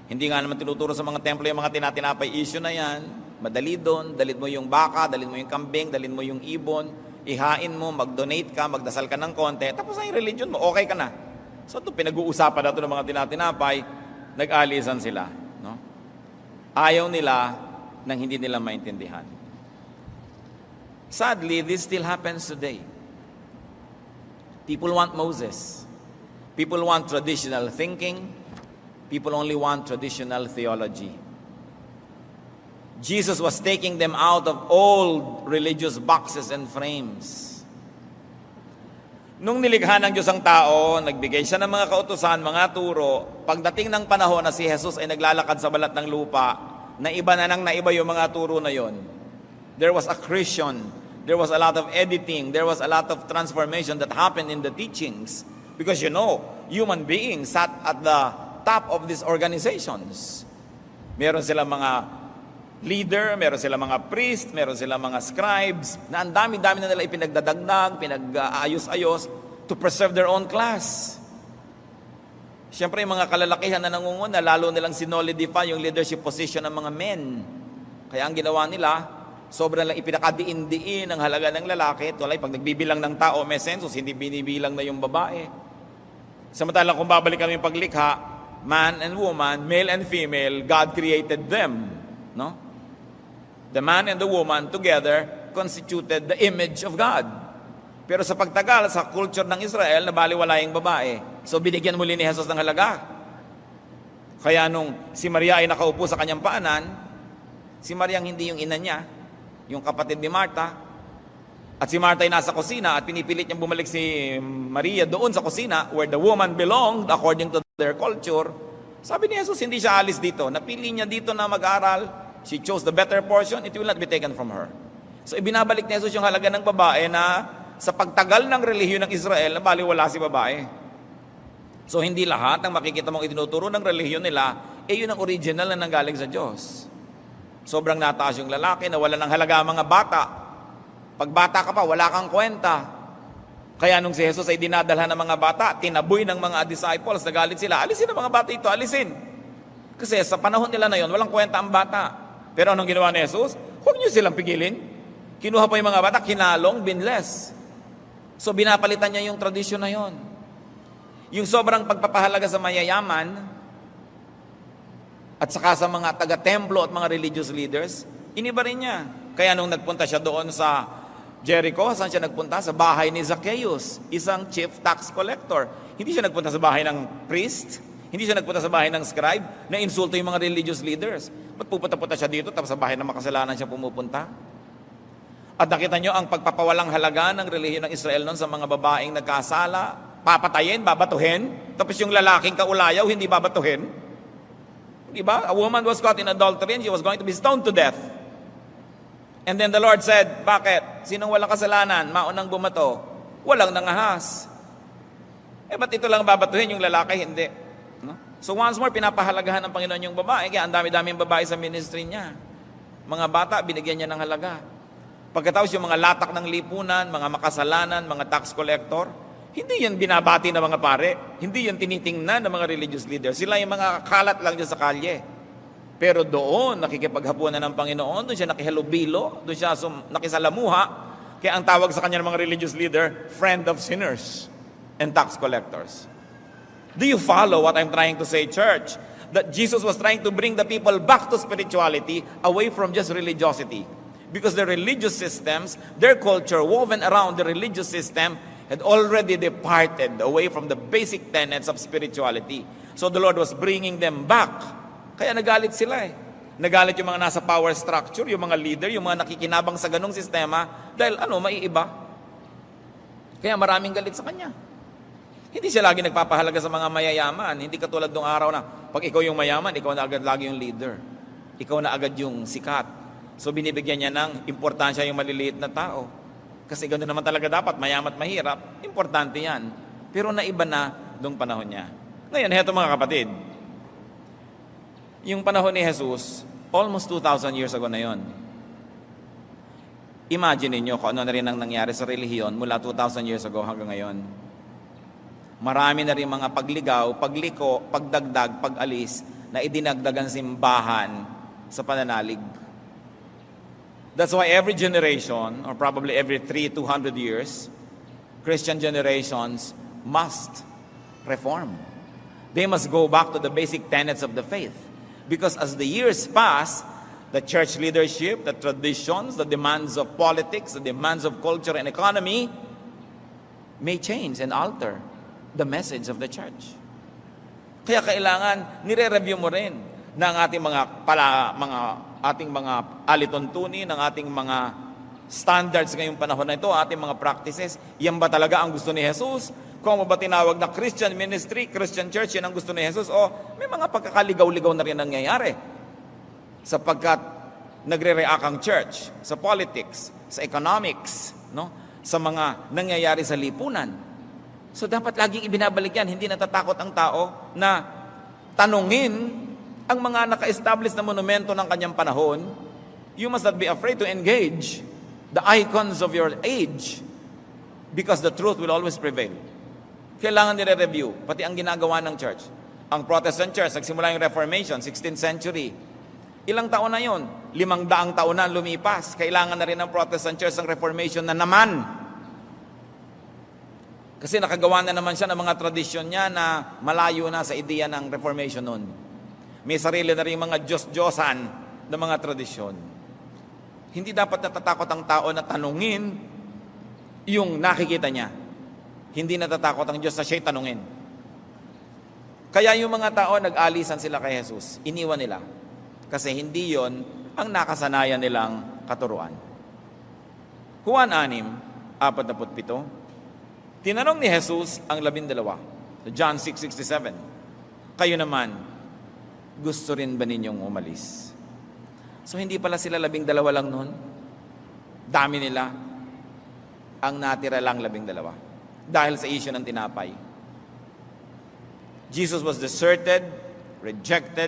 Hindi nga naman tinuturo sa mga templo yung mga tinatinapay issue na yan. Madali doon, dalhin mo yung baka, dalhin mo yung kambing, dalhin mo yung ibon, ihain mo, mag-donate ka, magdasal ka ng konti, tapos ang religion mo, okay ka na. So ito, pinag-uusapan na ito ng mga tinatinapay, nag-alisan sila. No? Ayaw nila nang hindi nila maintindihan. Sadly, this still happens today. People want Moses. People want traditional thinking. People only want traditional theology. Jesus was taking them out of old religious boxes and frames. Nung nilikha ng Diyos ang tao, nagbigay siya ng mga kautusan, mga turo, pagdating ng panahon na si Jesus ay naglalakad sa balat ng lupa, naiba na yung mga turo na yon. There was accretion, there was a lot of editing, there was a lot of transformation that happened in the teachings. Because human beings sat at the top of these organizations. Meron silang mga leader, meron silang mga priest, meron silang mga scribes, na ang dami-dami na nila ipinagdadagdag, pinag-ayos-ayos to preserve their own class. Siyempre, yung mga kalalakihan na nangunguna, lalo nilang sinolidify yung leadership position ng mga men. Kaya ang ginawa nila, sobrang lang ipinakadiin-diin ang halaga ng lalaki. Tulad, pag nagbibilang ng tao, may census, hindi binibilang na yung babae. Samantalang kung babalik kami yung paglikha, man and woman, male and female, God created them. No? The man and the woman together constituted the image of God. Pero sa pagtagal, sa culture ng Israel, nabaliwala yung babae. So binigyan muli ni Jesus ng halaga. Kaya nung si Maria ay nakaupo sa kanyang paanan, si Maria hindi yung ina niya, yung kapatid ni Marta, at si Marta ay nasa kusina at pinipilit niyang bumalik si Maria doon sa kusina where the woman belonged according to their culture. Sabi ni Jesus, hindi siya alis dito. Napili niya dito na mag-aral. She chose the better portion, it will not be taken from her. So ibinabalik ni Jesus yung halaga ng babae na sa pagtagal ng relihiyon ng Israel, nabaliwala si babae. So hindi lahat ng makikita mong itinuturo ng relihiyon nila, yun ang original na nanggaling sa Diyos. Sobrang nataas yung lalaki, nawala ng halaga ang mga bata. Pag bata ka pa, wala kang kwenta. Kaya nung si Jesus ay dinadalhan ng mga bata, tinaboy ng mga disciples, nagalit sila, alisin ang mga bata ito, alisin. Kasi sa panahon nila na yon, walang kwenta ang bata. Pero anong ginawa ni Jesus? Huwag niyo silang pigilin. Kinuha pa yung mga bata, kinalong, binless. So binapalitan niya yung tradisyon na yon. Yung sobrang pagpapahalaga sa mayayaman, at saka sa mga taga-templo at mga religious leaders, iniba rin niya. Kaya nung nagpunta siya doon sa Jericho, saan siya nagpunta? Sa bahay ni Zacchaeus, isang chief tax collector. Hindi siya nagpunta sa bahay ng priest, hindi siya nagpunta sa bahay ng scribe, na insulto yung mga religious leaders. Ba't pupunta-punta siya dito, tapos sa bahay ng makasalanan siya pumupunta? At nakita nyo ang pagpapawalang halaga ng relihiyon ng Israel noon sa mga babaeng nagkasala, papatayin, babatuhin, tapos yung lalaking kaulayaw, hindi babatuhin. Diba? A woman was caught in adultery and she was going to be stoned to death. And then the Lord said, bakit? Sinong walang kasalanan? Maunang bumato. Walang nangahas. Ba't ito lang babatuhin, yung lalaki hindi? No? So once more, pinapahalagahan ng Panginoon yung babae, kaya ang dami-daming babae sa ministry niya. Mga bata, binigyan niya ng halaga. Pagkatapos yung mga latak ng lipunan, mga makasalanan, mga tax collector, hindi yan binabati ng mga pare. Hindi yan tinitingnan ng mga religious leaders. Sila yung mga kalat lang dyan sa kalye. Pero doon, nakikipaghapunan ng Panginoon, doon siya nakihalubilo, doon siya nakisalamuha. Kaya ang tawag sa kanya ng mga religious leader, friend of sinners and tax collectors. Do you follow what I'm trying to say, church? That Jesus was trying to bring the people back to spirituality, away from just religiosity. Because the religious systems, their culture, woven around the religious system, had already departed away from the basic tenets of spirituality. So the Lord was bringing them back. Kaya nagalit sila eh. Nagalit yung mga nasa power structure, yung mga leader, yung mga nakikinabang sa ganong sistema, dahil maiiba. Kaya maraming galit sa kanya. Hindi siya lagi nagpapahalaga sa mga mayayaman. Hindi katulad nung araw na, pag ikaw yung mayaman, ikaw na agad lagi yung leader. Ikaw na agad yung sikat. So binibigyan niya ng importansya yung maliliit na tao. Kasi ganoon naman talaga dapat, mayaman at mahirap, importante yan. Pero naiba na nung panahon niya. Ngayon, heto mga kapatid, yung panahon ni Jesus, almost 2,000 years ago na yon. Imagine niyo kung ano na rin ang nangyari sa relihiyon mula 2,000 years ago hanggang ngayon. Marami na rin mga pagligaw, pagliko, pagdagdag, pag-alis na idinagdagan simbahan sa pananalig. That's why every generation, or probably every 200 years, Christian generations must reform. They must go back to the basic tenets of the faith. Because as the years pass, the church leadership, the traditions, the demands of politics, the demands of culture and economy may change and alter the message of the church. Kaya kailangan nire-review mo rin ng ating ating mga alituntunin, ng ating mga standards ngayong panahon na ito, ating mga practices. Yan ba talaga ang gusto ni Jesus? Kung ba tinawag na Christian ministry, Christian church, yan ang gusto ni Jesus? O may mga pagkakaligaw-ligaw na rin nangyayari sapagkat nagre-react ang church sa politics, sa economics, no? Sa mga nangyayari sa lipunan. So dapat laging ibinabalik yan. Hindi natatakot ang tao na tanungin ang mga naka-establish na monumento ng kanyang panahon. You must not be afraid to engage the icons of your age because the truth will always prevail. Kailangan nire-review, pati ang ginagawa ng church. Ang Protestant church, nagsimula yung Reformation, 16th century. Ilang taon na yon? 500 taon na lumipas. Kailangan na rin ng Protestant church ng Reformation na naman. Kasi nakagawa na naman siya ng mga tradisyon niya na malayo na sa ideya ng Reformation noon. May sarili na rin mga Diyos-Diyosan na mga tradisyon. Hindi dapat natatakot ang tao na tanungin yung nakikita niya. Hindi natatakot ang Diyos na siya'y tanungin. Kaya yung mga tao, nag-alisan sila kay Jesus. Iniwan nila. Kasi hindi yon ang nakasanayan nilang katuruan. Juan 6:47. Tinanong ni Jesus ang 12. John 6:67. Kayo naman, gusto rin ba ninyong umalis? So hindi pala sila 12 lang noon. Dami nila. Ang natira lang 12. Dahil sa issue ng tinapay. Jesus was deserted, rejected,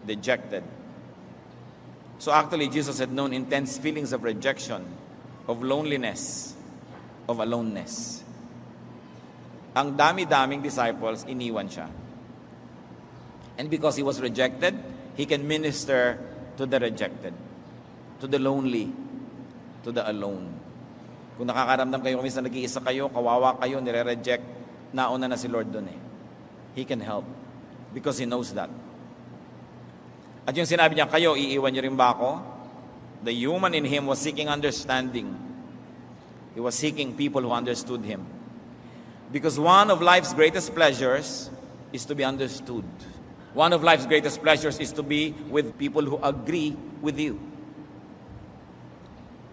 dejected. So actually, Jesus had known intense feelings of rejection, of loneliness, of aloneness. Ang dami-daming disciples, iniwan siya. And because he was rejected, he can minister to the rejected, to the lonely, to the alone. Kung nakakaramdam kayo, minsan nag-iisa kayo, kawawa kayo, nire-reject, nauna na si Lord doon eh. He can help because He knows that. At yung sinabi niya, kayo, iiwan niyo rin ba ako? The human in Him was seeking understanding. He was seeking people who understood Him. Because one of life's greatest pleasures is to be understood. One of life's greatest pleasures is to be with people who agree with you.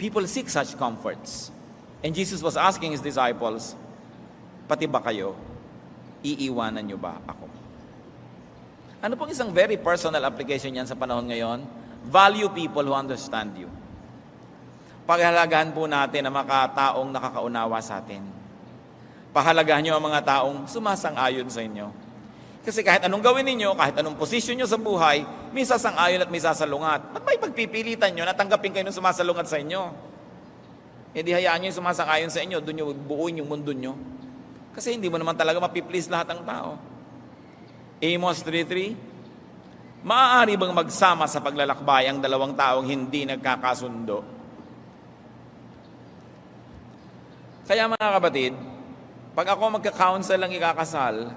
People seek such comforts. And Jesus was asking His disciples, pati ba kayo, iiwanan niyo ba ako? Ano pong isang very personal application yan sa panahon ngayon? Value people who understand you. Paghalagahan po natin ang mga taong nakakaunawa sa atin. Pahalagahan niyo ang mga taong sumasang-ayon sa inyo. Kasi kahit anong gawin ninyo, kahit anong posisyon nyo sa buhay, may sasang-ayon at may sasalungat. Ba't may pagpipilitan nyo na tanggapin kayo ng sumasalungat sa inyo? E di hayaan nyo yung sumasang-ayon sa inyo, doon nyo buuin yung mundo nyo. Kasi hindi mo naman talaga mapiplease lahat ng tao. Amos 3:3, maaari bang magsama sa paglalakbay ang dalawang taong hindi nagkakasundo? Kaya mga kapatid, pag ako magka-counsel lang ikakasal,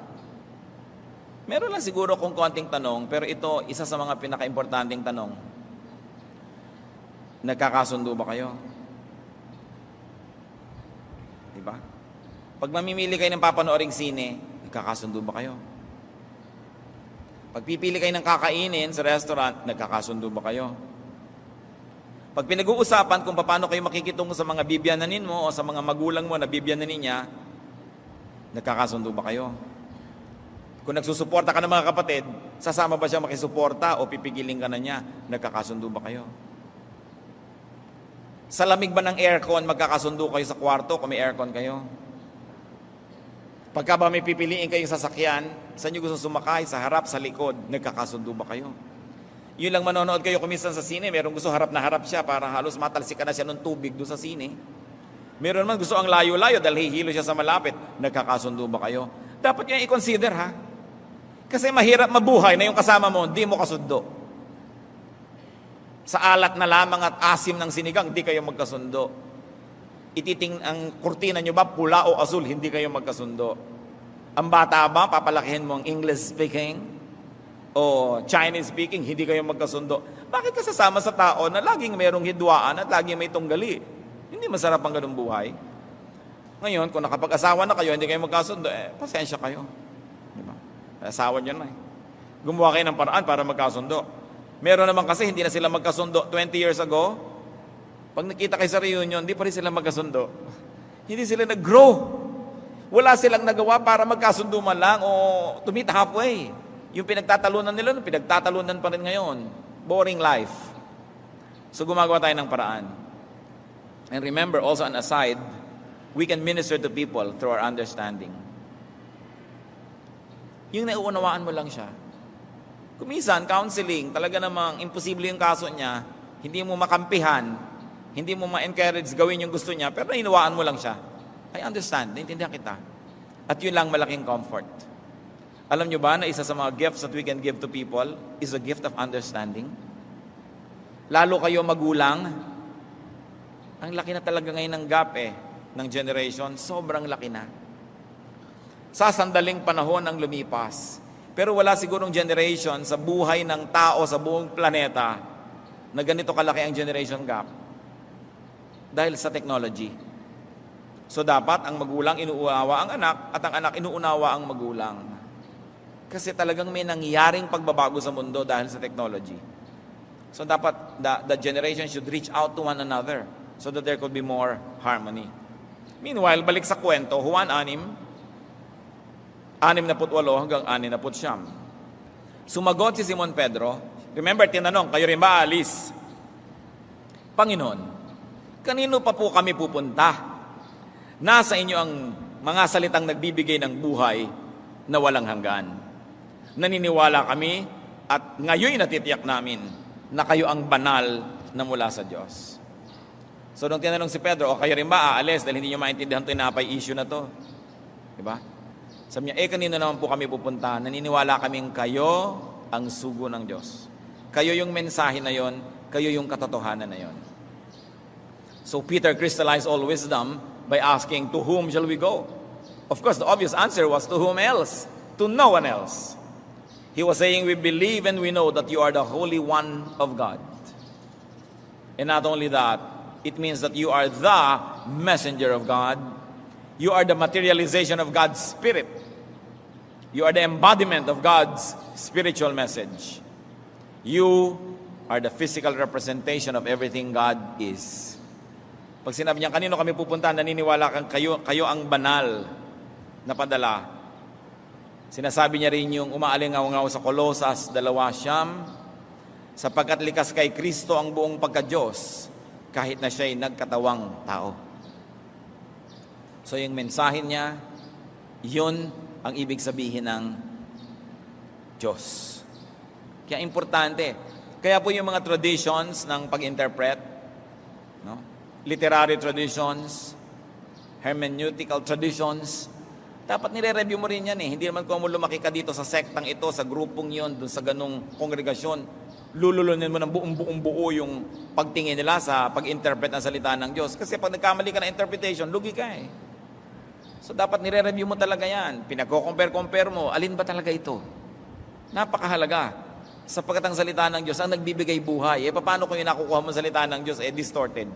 meron lang siguro kung konting tanong, pero ito, isa sa mga pinaka-importanting tanong. Nagkakasundo ba kayo? Diba? Pag mamimili kayo ng papanooring sine, nagkakasundo ba kayo? Pag pipili kayo ng kakainin sa restaurant, nagkakasundo ba kayo? Pag pinag-uusapan kung paano kayo makikitungo sa mga bibiyananin mo o sa mga magulang mo na bibiyananin niya, nagkakasundo ba kayo? Kung nagsusuporta ka ng mga kapatid, sasama ba siya makisuporta o pipigilin ka na niya? Nagkakasundo ba kayo? Sa lamig ba ng aircon, magkakasundo kayo sa kwarto kung may aircon kayo? Pagka ba may pipiliin kayong sasakyan, saan nyo gusto sumakay? Sa harap, sa likod, nagkakasundo ba kayo? Yun lang manonood kayo kuminsan sa sine, meron gusto harap na harap siya para halos matalsikan na siya ng tubig doon sa sine. Meron man gusto ang layo-layo dahil hihilo siya sa malapit, nagkakasundo ba kayo? Dapat nyo i-consider ha. Kasi mahirap mabuhay na yung kasama mo, hindi mo kasundo. Sa alat na lamang at asim ng sinigang, hindi kayo magkasundo. Ang kurtina nyo ba, pula o asul, hindi kayo magkasundo. Ang bata ba, papalakihin mo ang English speaking o Chinese speaking, hindi kayo magkasundo. Bakit ka sasama sa tao na laging mayroong hidwaan at laging may tunggali? Hindi masarap ang ganung buhay. Ngayon, kung nakapag-asawa na kayo, hindi kayo magkasundo, pasensya kayo. Diba? Asawa nyo na Gumawa kayo ng paraan para magkasundo. Meron naman kasi hindi na sila magkasundo 20 years ago. Pag nakita kayo sa reunion, hindi pa rin sila magkasundo. Hindi sila nag-grow. Wala silang nagawa para magkasundo man lang o to meet halfway. Yung pinagtatalunan nila, pinagtatalunan pa rin ngayon. Boring life. So gumagawa tayo ng paraan. And remember, also an aside, we can minister to people through our understanding. Yung nauunawaan mo lang siya. Kuminsan, counseling, talaga namang imposible yung kaso niya, hindi mo makampihan, hindi mo ma-encourage gawin yung gusto niya, pero nainawaan mo lang siya. I understand, naintindihan kita. At yun lang malaking comfort. Alam nyo ba na isa sa mga gifts that we can give to people is a gift of understanding? Lalo kayo magulang, ang laki na talaga ngayon ng gap ng generation, sobrang laki na. Sa sandaling panahon ang lumipas. Pero wala sigurong generation sa buhay ng tao sa buong planeta na ganito kalaki ang generation gap. Dahil sa technology. So dapat ang magulang inuunawa ang anak at ang anak inuunawa ang magulang. Kasi talagang may nangyaring pagbabago sa mundo dahil sa technology. So dapat the generation should reach out to one another so that there could be more harmony. Meanwhile, balik sa kwento, Juan 6:68 hanggang 69. Sumagot si Simon Pedro. Remember, tinanong, kayo rin ba aalis? Panginoon, kanino pa po kami pupunta? Nasa inyo ang mga salitang nagbibigay ng buhay na walang hanggan. Naniniwala kami at ngayon natitiyak namin na kayo ang banal na mula sa Diyos. So nung tinanong si Pedro, kayo rin ba aalis dahil hindi nyo maintindihan ito yung issue na to? Diba? Sabi niya, kanino naman po kami pupunta? Naniniwala kaming kayo ang sugo ng Diyos. Kayo yung mensahe na yon, kayo yung katotohanan na yon. So Peter crystallized all wisdom by asking, to whom shall we go? Of course, the obvious answer was to whom else? To no one else. He was saying, we believe and we know that you are the Holy One of God. And not only that, it means that you are the messenger of God. You are the materialization of God's Spirit. You are the embodiment of God's spiritual message. You are the physical representation of everything God is. Pag sinabi niya, kanino kami pupunta, naniniwala kang kayo ang banal na padala. Sinasabi niya rin yung umaalingaw-ngaw sa Kolosas 2:9, sapagkat likas kay Kristo ang buong pagka-Diyos, kahit na siya'y nagkatawang tao. So yung mensahe niya, yun ang ibig sabihin ng Diyos. Kaya importante. Kaya po yung mga traditions ng pag-interpret, no? Literary traditions, hermeneutical traditions, dapat nire-review mo rin yan Hindi naman kung mo lumaki ka dito sa sektang ito, sa grupong yon, dun sa ganung kongregasyon, lululunin mo ng buong buo yung pagtingin nila sa pag-interpret ng salita ng Diyos. Kasi pag nagkamali ka ng interpretation, lugi ka So dapat nire-review mo talaga yan. Pinagko-compare mo, alin ba talaga ito? Napakahalaga. Sapagkat ang salita ng Diyos ang nagbibigay buhay. Paano kung yung nakukuha mo salita ng Diyos distorted?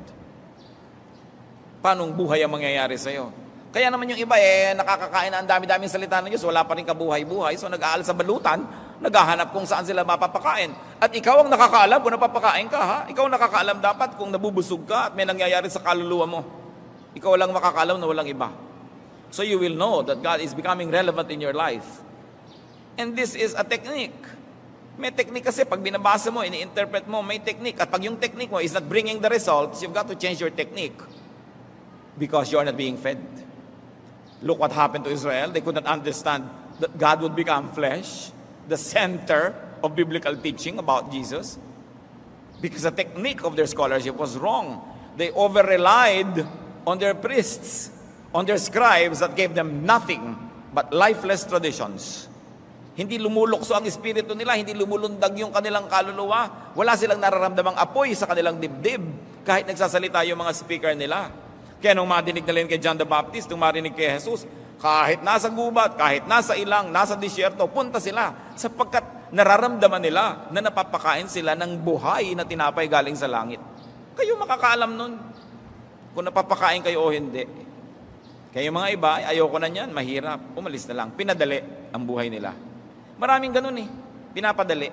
Paano buhay ang mangyayari sa'yo? Kaya naman yung iba, nakakakain na ang dami-daming salita ng Diyos, wala pa rin kabuhay-buhay, so nag-aaral sa balutan, naghahanap kung saan sila mapapakain. At ikaw ang nakakaalam kung napapakain ka, ha? Ikaw ang nakakaalam dapat kung nabubusog ka at may nangyayari sa kaluluwa mo. Ikaw lang makakaalam na walang iba. So you will know that God is becoming relevant in your life. And this is a technique. May technique kasi pag binabasa mo, ini-interpret mo, may technique. At pag yung technique mo is not bringing the results, you've got to change your technique. Because you're not being fed. Look what happened to Israel. They could not understand that God would become flesh, the center of biblical teaching about Jesus. Because the technique of their scholarship was wrong. They over-relied on their priests, on their scribes that gave them nothing but lifeless traditions. Hindi lumulukso ang espiritu nila, hindi lumulundag yung kanilang kaluluwa. Wala silang nararamdamang apoy sa kanilang dibdib kahit nagsasalita yung mga speaker nila. Kaya nung madinig na rin kay John the Baptist, nung marinig kay Jesus, kahit nasa gubat, kahit nasa ilang, nasa disyerto, punta sila sapagkat nararamdaman nila na napapakain sila ng buhay na tinapay galing sa langit. Kayo makakaalam nun kung napapakain kayo o hindi. Kaya mga iba, ayoko na yan, mahirap, umalis na lang. Pinadali ang buhay nila. Maraming ganun pinapadali.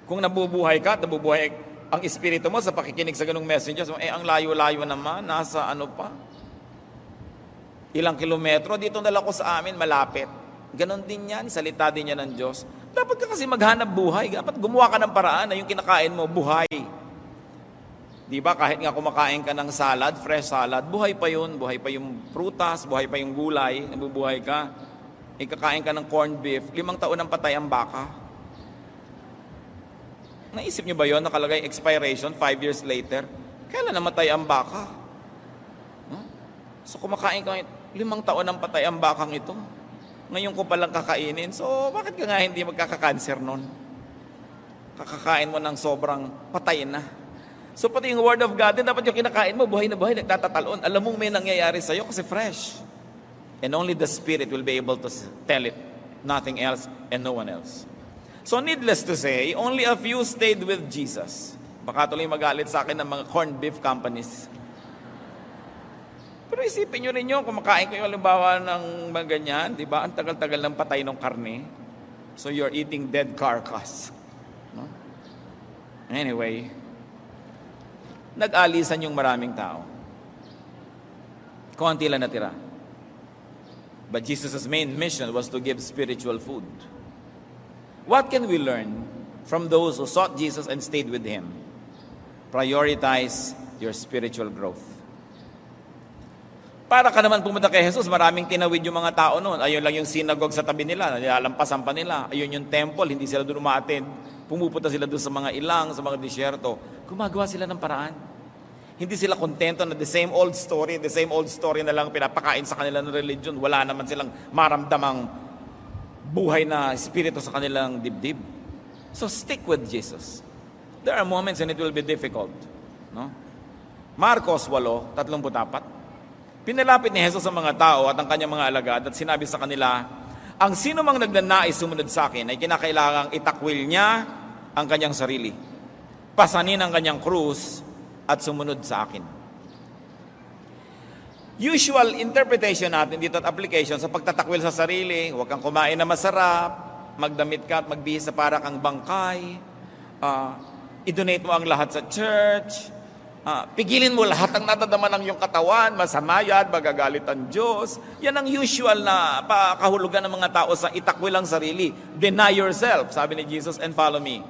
Kung nabubuhay ka at nabubuhay ang espiritu mo sa pakikinig sa ganung messages, ang layo-layo naman, nasa ano pa? Ilang kilometro, dito na lang ko sa amin, malapit. Ganon din yan, salita din yan ng Diyos. Dapat ka kasi maghanap buhay, dapat gumawa ka ng paraan na yung kinakain mo, buhay. Di ba, kahit nga kumakain ka ng salad, fresh salad, buhay pa yun, buhay pa yung prutas, buhay pa yung gulay, nabubuhay ka. Ikakain ka ng corned beef, 5 taon ang patay ang baka. Naisip niyo ba yun? Nakalagay expiration 5 years later. Kailan namatay ang baka? So kumakain ka, 5 taon ang patay ang bakang ito. Ngayon ko palang kakainin. So bakit ka nga hindi magkakakanser nun? Kakakain mo ng sobrang patay na. So pati yung word of God, dapat yung kinakain mo, buhay na buhay, nagtatatalon. Alam mong may nangyayari sa'yo kasi fresh. And only the Spirit will be able to tell it. Nothing else and no one else. So needless to say, only a few stayed with Jesus. Baka tuloy magalit sa akin ng mga corned beef companies. Pero isipin nyo rin yun, kumakain kayo halimbawa ng mga ganyan, di ba? Ang tagal-tagal ng patay ng karne. So you're eating dead carcass. No? Anyway, nag-alisan yung maraming tao. Konti lang natira. But Jesus' main mission was to give spiritual food. What can we learn from those who sought Jesus and stayed with Him? Prioritize your spiritual growth. Para ka naman pumunta kay Jesus, maraming tinawid yung mga tao noon. Ayun lang yung synagogue sa tabi nila, nilalampasan pa nila. Ayun yung temple, hindi sila doon umaattend. Pumupunta sila doon sa mga ilang, sa mga disyerto. Gumagawa sila ng paraan. Hindi sila kontento na the same old story na lang pinapakain sa kanila ng religion. Wala naman silang maramdamang buhay na espiritu sa kanilang dibdib. So stick with Jesus. There are moments when it will be difficult. No? Marcos 8:34. Pinalapit ni Jesus sa mga tao at ang kanyang mga alagad at sinabi sa kanila, ang sino mang nagnanais sumunod sa akin ay kinakailangang itakwil niya ang kanyang sarili. Pasanin ang kanyang krus at sumunod sa akin. Usual interpretation natin dito at application sa pagtatakwil sa sarili, huwag kang kumain na masarap, magdamit ka at magbihis sa para kang bangkay, i-donate mo ang lahat sa church, pigilin mo lahat ang natadama ng iyong katawan, masama yan, magagalit ang Diyos. Yan ang usual na kahulugan ng mga tao sa itakwil ang sarili. Deny yourself, sabi ni Jesus, and follow me.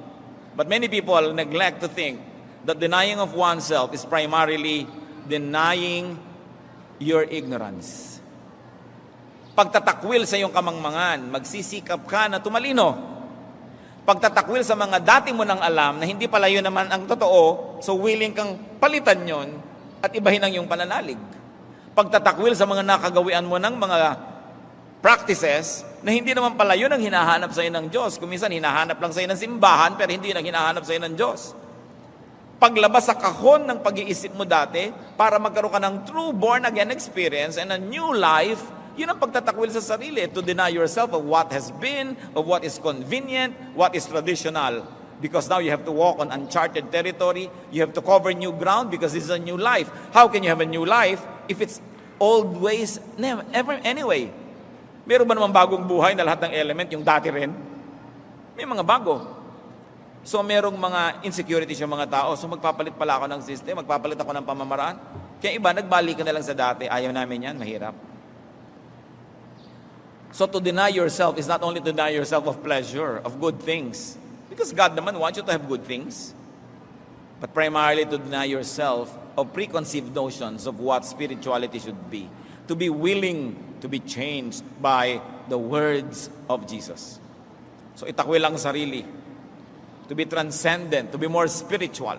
But many people neglect to think that denying of oneself is primarily denying your ignorance. Pagtatakwil sa iyong kamangmangan, magsisikap ka na tumalino. Pagtatakwil sa mga dati mo nang alam na hindi pala yun naman ang totoo, so willing kang palitan yon at ibahin ang iyong pananalig. Pagtatakwil sa mga nakagawian mo ng mga practices na hindi naman pala yun ang hinahanap sa iyo ng Diyos. Kung minsan hinahanap lang sa iyo ng simbahan pero hindi yun ang hinahanap sa iyo ng Diyos. Paglabas sa kahon ng pag-iisip mo dati para magkaroon ka ng true born-again experience and a new life, yun ang pagtatakwil sa sarili, to deny yourself of what has been, of what is convenient, what is traditional. Because now you have to walk on uncharted territory, you have to cover new ground because this is a new life. How can you have a new life if it's old ways never anyway. Meron ba naman bagong buhay na lahat ng element yung dati rin? May mga bago. So merong mga insecurities yung mga tao. So magpapalit pala ako ng system, magpapalit ako ng pamamaraan. Kaya iba, nagbalik ka na lang sa dati. Ayaw namin yan, mahirap. So to deny yourself is not only to deny yourself of pleasure, of good things. Because God naman wants you to have good things. But primarily to deny yourself of preconceived notions of what spirituality should be. To be willing to be changed by the words of Jesus. So itakwil lang sarili. To be transcendent, to be more spiritual.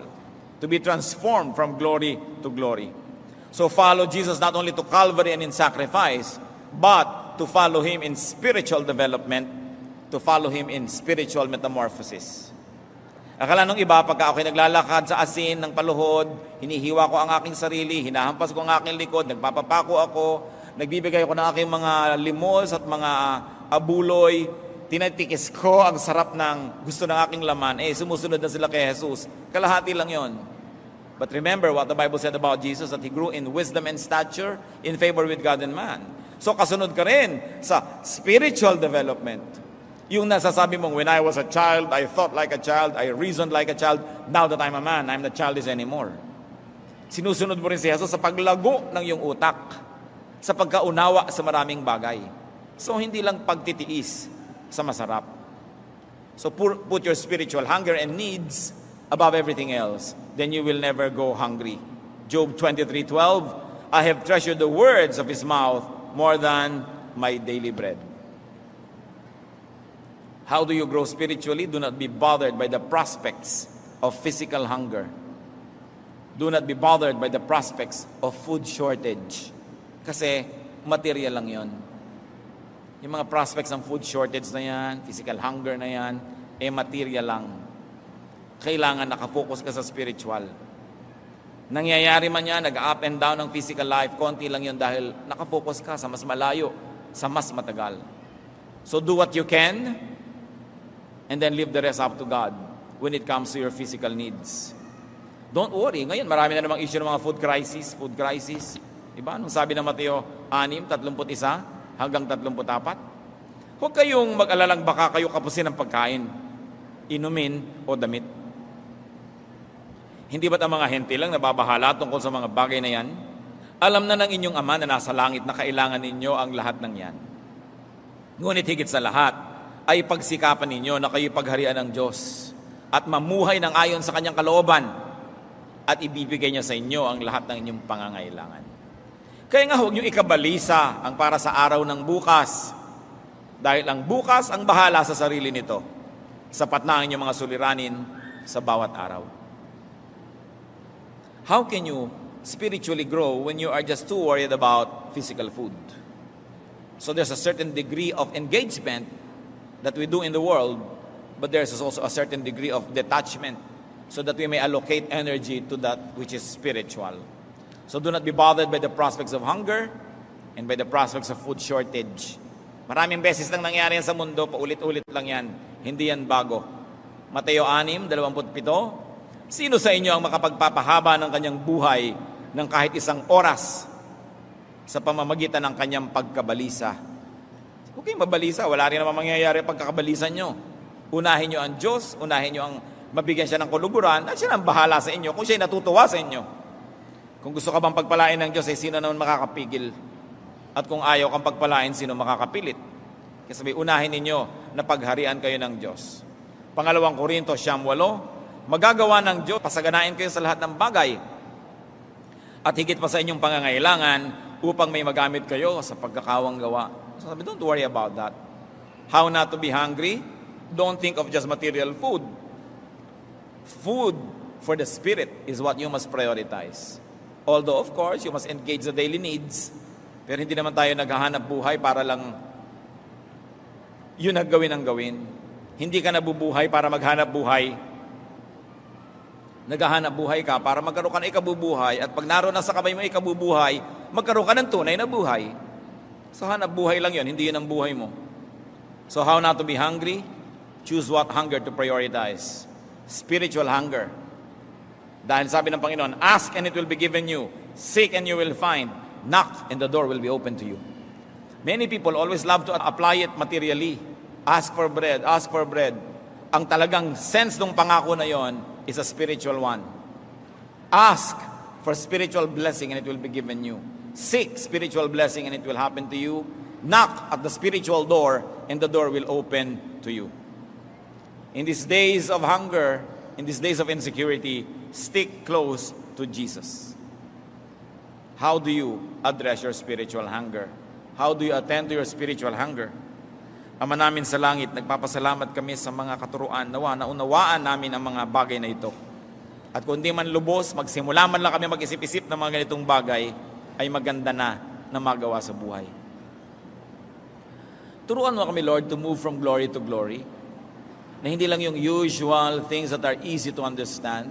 To be transformed from glory to glory. So follow Jesus not only to Calvary and in sacrifice, but to follow Him in spiritual development, to follow Him in spiritual metamorphosis. Akala nung iba, pagka ako'y naglalakad sa asin ng paluhod, hinihiwa ko ang aking sarili, hinahampas ko ang aking likod, nagpapapako ako, nagbibigay ako ng aking mga limos at mga abuloy, tinatikis ko ang sarap ng gusto ng aking laman, sumusunod na sila kay Jesus. Kalahati lang yon. But remember what the Bible said about Jesus, that He grew in wisdom and stature, in favor with God and man. So kasunod ka rin sa spiritual development. Yung nasasabi mong, when I was a child, I thought like a child, I reasoned like a child. Now that I'm a man, I'm not childish anymore. Sinusunod mo rin si Jesus sa paglago ng iyong utak, sa pagkaunawa sa maraming bagay. So hindi lang pagtitiis sa masarap. So put your spiritual hunger and needs above everything else. Then you will never go hungry. Job 23:12, I have treasured the words of His mouth more than my daily bread. How do you grow spiritually? Do not be bothered by the prospects of physical hunger. Do not be bothered by the prospects of food shortage. Kasi material lang yon. Yung mga prospects ng food shortage na yan, physical hunger na yan, material lang. Kailangan nakafocus ka sa spiritual. Nangyayari man yan, nag-up and down ng physical life, konti lang yun dahil nakafocus ka sa mas malayo, sa mas matagal. So do what you can, and then leave the rest up to God when it comes to your physical needs. Don't worry. Ngayon, marami na namang issue ng mga food crisis. Diba? Nung sabi ng Mateo 6, 31 hanggang 34, huwag kayong mag-alalang baka kayo kapusin ng pagkain, inumin o damit. Hindi ba't ang mga hentil lang nababahala tungkol sa mga bagay na yan? Alam na ng inyong Ama na nasa langit na kailangan ninyo ang lahat ng yan. Ngunit higit sa lahat, ay pagsikapan ninyo na kayo pagharian ng Diyos at mamuhay ng ayon sa Kanyang kalooban at ibibigay niya sa inyo ang lahat ng inyong pangangailangan. Kaya nga huwag niyo ikabalisa ang para sa araw ng bukas, dahil ang bukas ang bahala sa sarili nito. Sapat na ang inyong mga suliranin sa bawat araw. How can you spiritually grow when you are just too worried about physical food? So there's a certain degree of engagement that we do in the world, but there's also a certain degree of detachment so that we may allocate energy to that which is spiritual. So do not be bothered by the prospects of hunger and by the prospects of food shortage. Maraming beses nang nangyari yan sa mundo, paulit-ulit lang yan. Hindi yan bago. Mateo 6:27, sino sa inyo ang makapagpapahaba ng kanyang buhay ng kahit isang oras sa pamamagitan ng kanyang pagkabalisa? Huwag kayong mabalisa, wala rin naman mangyayari pagkakabalisan nyo. Unahin nyo ang Diyos, unahin nyo ang mabigyan siya ng kuluguran, at siya ang bahala sa inyo kung siya natutuwa sa inyo. Kung gusto ka bang pagpalain ng Diyos, sino naman makakapigil? At kung ayaw kang pagpalain, sino makakapilit? Kasi may unahin ninyo na pagharian kayo ng Diyos. 2 Korinto 9:8, magagawa ng Diyos, pasaganain kayo sa lahat ng bagay at higit pa sa inyong pangangailangan upang may magamit kayo sa pagkakawang gawa. So sabi, don't worry about that. How not to be hungry? Don't think of just material food. Food for the spirit is what you must prioritize. Although, of course, you must engage the daily needs. Pero hindi naman tayo naghahanap buhay para lang yun ang gawin ang gawin. Hindi ka nabubuhay para maghanap buhay. Naghahanap buhay ka para magkaroon ka ng ikabubuhay, at pag naroon na sa kamay mo ikabubuhay, magkaroon ka ng tunay na buhay. So hanap buhay lang yun, hindi yun ang buhay mo. So how not to be hungry? Choose what hunger to prioritize. Spiritual hunger. Dahil sabi ng Panginoon, ask and it will be given you. Seek and you will find. knock and the door will be open to you. Many people always love to apply it materially. Ask for bread, ask for bread. Ang talagang sense ng pangako na yon is a spiritual one. Ask for spiritual blessing and it will be given you. Seek spiritual blessing and it will happen to you. Knock at the spiritual door and the door will open to you. In these days of hunger, in these days of insecurity, stick close to Jesus. How do you address your spiritual hunger? How do you attend to your spiritual hunger? Ama namin sa langit, nagpapasalamat kami sa mga katuruan. Nawa, naunawaan namin ang mga bagay na ito. At kung di man lubos, magsimula man lang kami mag-isip-isip ng mga ganitong bagay, ay maganda na magawa sa buhay. Turuan mo kami, Lord, to move from glory to glory. Na hindi lang yung usual things that are easy to understand.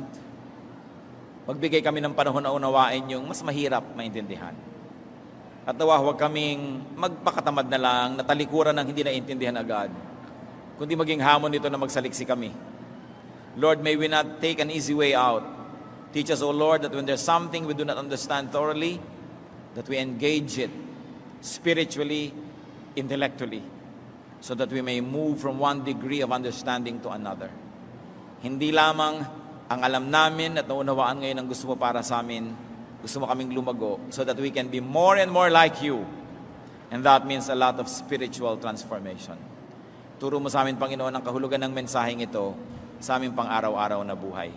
Magbigay kami ng panahon na unawain yung mas mahirap maintindihan. At nawa, huwag kaming magpakatamad na lang, natalikuran ng hindi naintindihan agad. Kundi maging hamon nito na magsaliksi kami. Lord, may we not take an easy way out. Teach us, O Lord, that when there's something we do not understand thoroughly, that we engage it spiritually, intellectually, so that we may move from one degree of understanding to another. Hindi lamang ang alam namin at naunawaan ngayon ang gusto mo para sa amin, gusto mo kaming lumago so that we can be more and more like you. And that means a lot of spiritual transformation. Turo mo sa amin, Panginoon, ang kahulugan ng mensaheng ito sa aming pang-araw-araw na buhay.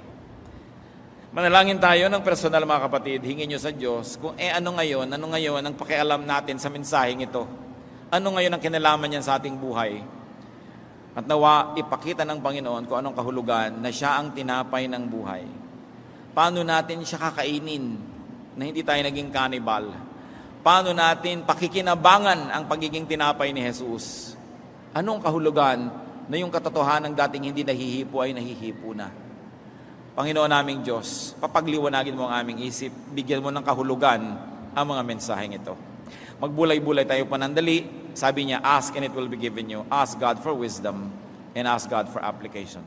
Manalangin tayo ng personal, mga kapatid. Hingin nyo sa Diyos kung ano ngayon ang pakialam natin sa mensaheng ito. Ano ngayon ang kinalaman niyan sa ating buhay? At nawa, ipakita ng Panginoon kung anong kahulugan na siya ang tinapay ng buhay. Paano natin siya kakainin na hindi tayo naging cannibal? Paano natin pakikinabangan ang pagiging tinapay ni Jesus? Anong kahulugan na yung katotohanan ng dating hindi nahihipo ay nahihipo na? Panginoon naming Diyos, papagliwanagin mo ang aming isip, bigyan mo ng kahulugan ang mga mensaheng ito. Magbulay-bulay tayo panandali. Sabi niya, ask and it will be given you. Ask God for wisdom and ask God for application.